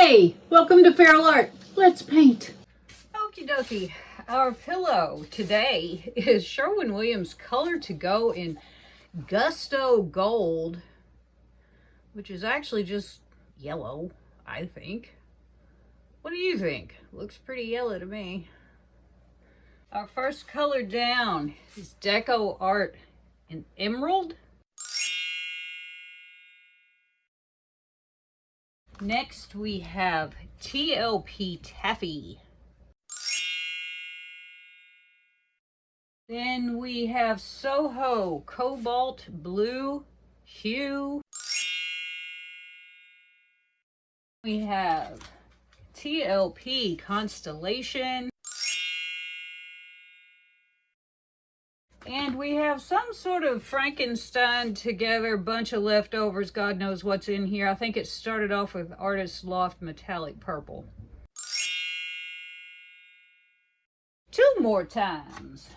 Hey, welcome to Feral Art. Let's paint. Okie dokie. Our pillow today is Sherwin Color to Go in Gusto Gold, which is actually just yellow, I think. What do you think? Looks pretty yellow to me. Our first color down is Deco Art in Emerald. Next we have TLP Taffy. Then we have Soho Cobalt Blue Hue. We have TLP Constellation. And we have some sort of Frankenstein together bunch of leftovers. God knows what's in here. I think it started off with Artist Loft Metallic Purple. Two more times.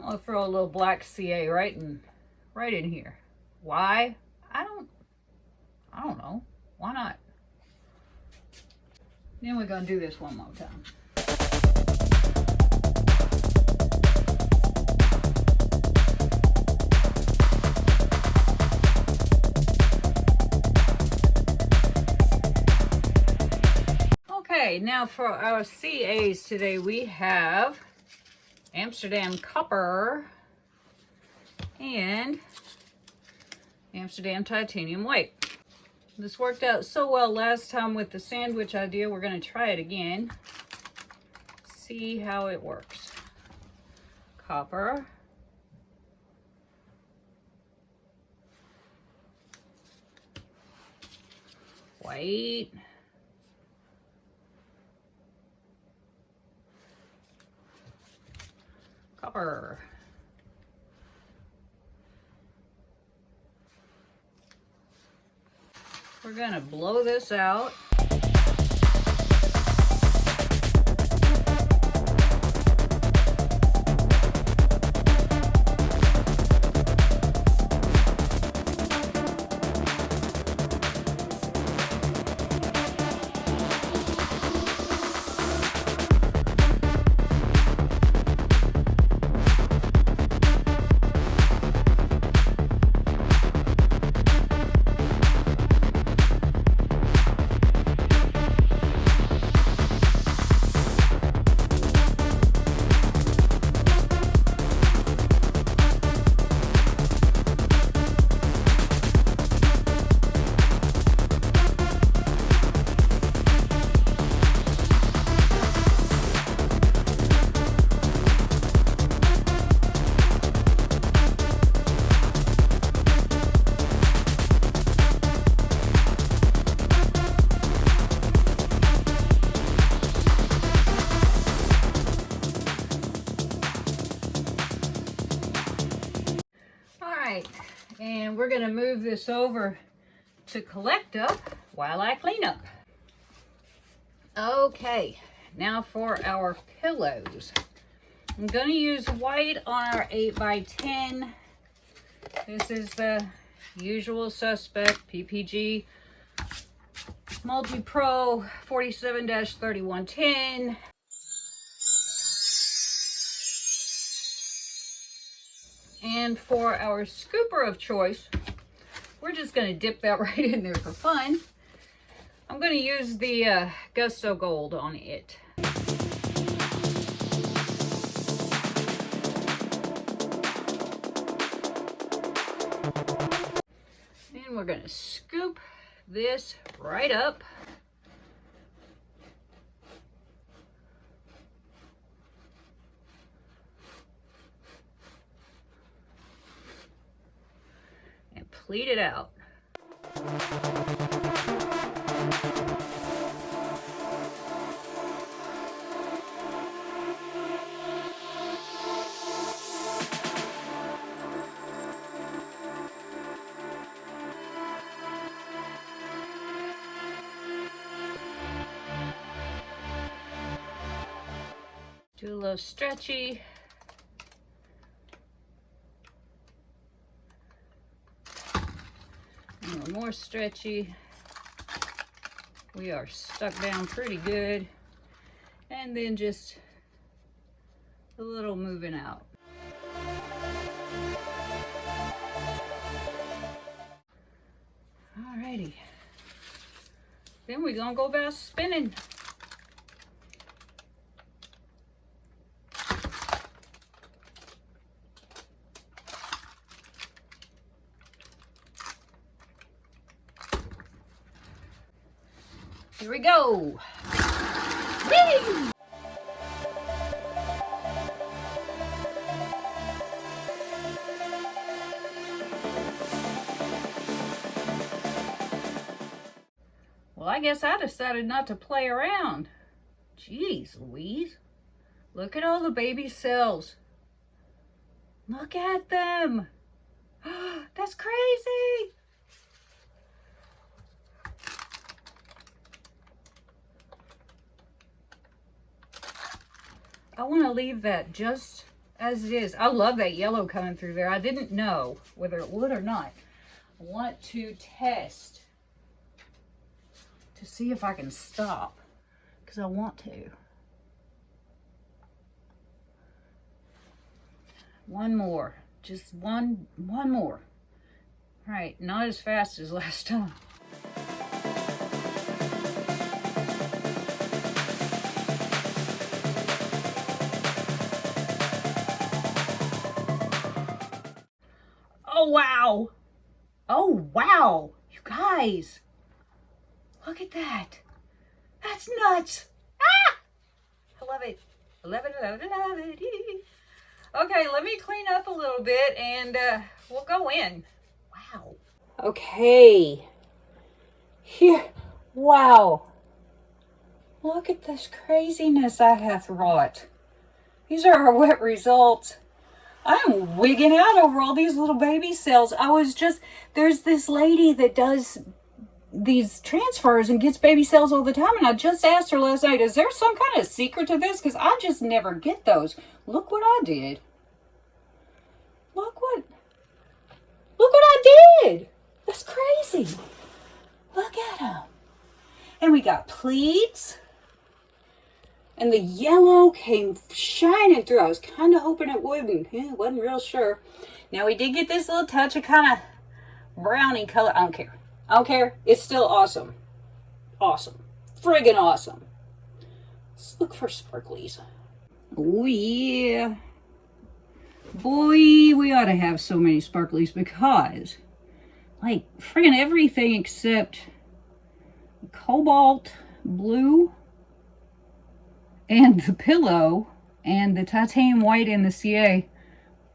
I'll throw a little black CA right in here. Why? I don't know. Why not? Then we're gonna do this one more time. Okay, now for our CAs today we have Amsterdam Copper and Amsterdam Titanium White. This worked out so well last time with the sandwich idea. We're going to try it again. See how it works. Copper. White. Copper. We're gonna blow this out. And we're going to move this over to collect up while I clean up. Okay, now for our pillows. I'm going to use white on our 8x10. This is the usual suspect, PPG Multi-Pro 47-3110. And for our scooper of choice, we're just going to dip that right in there for fun. I'm going to use the Gusto Gold on it. And we're going to scoop this right up. Pleat it out. Do a little stretchy. A little more stretchy. We are stuck down pretty good. And then just a little moving out. Alrighty. Then we're gonna go about spinning. Here we go. Whee! Well, I guess I decided not to play around. Jeez Louise. Look at all the baby cells. Look at them. That's crazy. I want to leave that just as it is. I love that yellow coming through there. I didn't know whether it would or not. I want to test to see if I can stop, because I want to. One more. Just one more. All right, not as fast as last time. Oh, wow. Oh, wow. You guys. Look at that. That's nuts. Ah! I love it. I love it, I love it, I love it. Okay, let me clean up a little bit and we'll go in. Wow. Okay. Here. Wow. Look at this craziness I have wrought. These are our wet results. I'm wigging out over all these little baby cells. There's this lady that does these transfers and gets baby cells all the time, and I just asked her last night, is there some kind of secret to this? Because I just never get those. Look what I did. Look what I did. That's crazy. Look at them. And we got pleats. And the yellow came shining through. I was kind of hoping it wouldn't. Wasn't real sure. Now we did get this little touch of kind of brownie color. I don't care. I don't care. It's still awesome. Awesome. Friggin' awesome. Let's look for sparklies. Oh yeah. Boy, we ought to have so many sparklies because, like, friggin' everything except cobalt blue and the pillow and the titanium white and the CA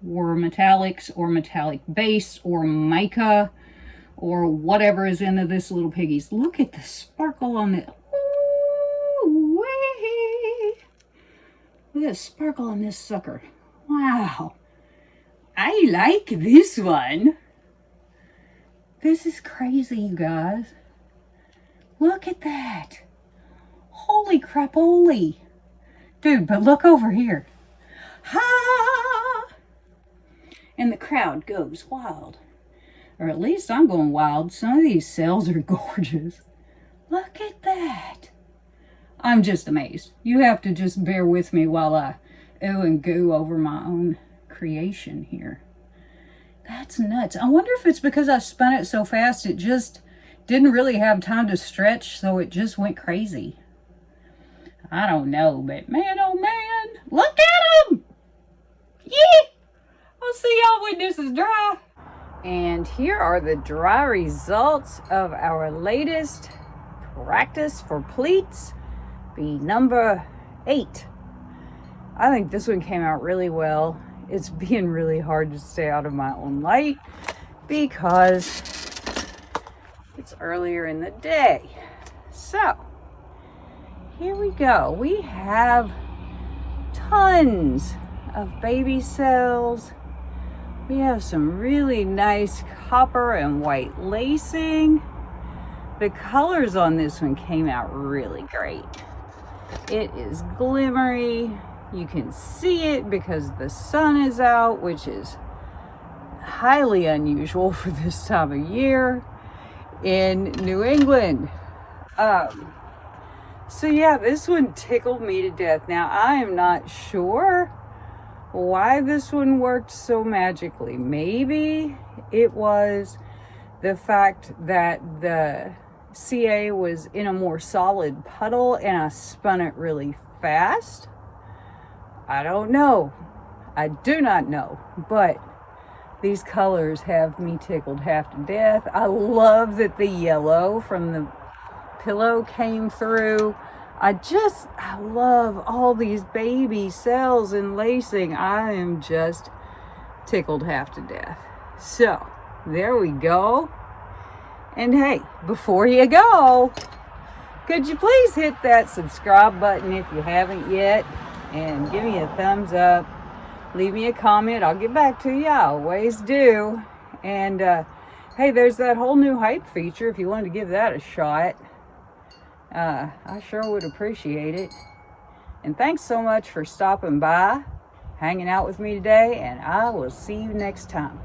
were metallics or metallic base or mica or whatever is into this little piggies. Look at the sparkle on the... Ooh-wee. Look at the sparkle on this sucker. Wow. I like this one. This is crazy, you guys. Look at that. Holy crap-oly. Dude, but look over here. Ha! And the crowd goes wild. Or at least I'm going wild. Some of these cells are gorgeous. Look at that. I'm just amazed. You have to just bear with me while I ooh and goo over my own creation here. That's nuts. I wonder if it's because I spun it so fast it just didn't really have time to stretch, so it just went crazy. I don't know, but man, oh man, look at them! Yeah! I'll see y'all when this is dry. And here are the dry results of our latest practice for pleats, be number 8. I think this one came out really well. It's being really hard to stay out of my own light because it's earlier in the day. So, here we go. We have tons of baby cells. We have some really nice copper and white lacing. The colors on this one came out really great. It is glimmery. You can see it because the sun is out, which is highly unusual for this time of year in New England. So yeah, this one tickled me to death. Now, I am not sure why this one worked so magically. Maybe it was the fact that the CA was in a more solid puddle and I spun it really fast. I don't know. I do not know. But these colors have me tickled half to death. I love that the yellow from the pillow came through. I love all these baby cells and lacing. I am just tickled half to death. So, there we go. And hey, before you go, could you please hit that subscribe button if you haven't yet, and give me a thumbs up. Leave me a comment. I'll get back to you. I always do. And hey, there's that whole new hype feature if you wanted to give that a shot. I sure would appreciate it. And thanks so much for stopping by, hanging out with me today, and I will see you next time.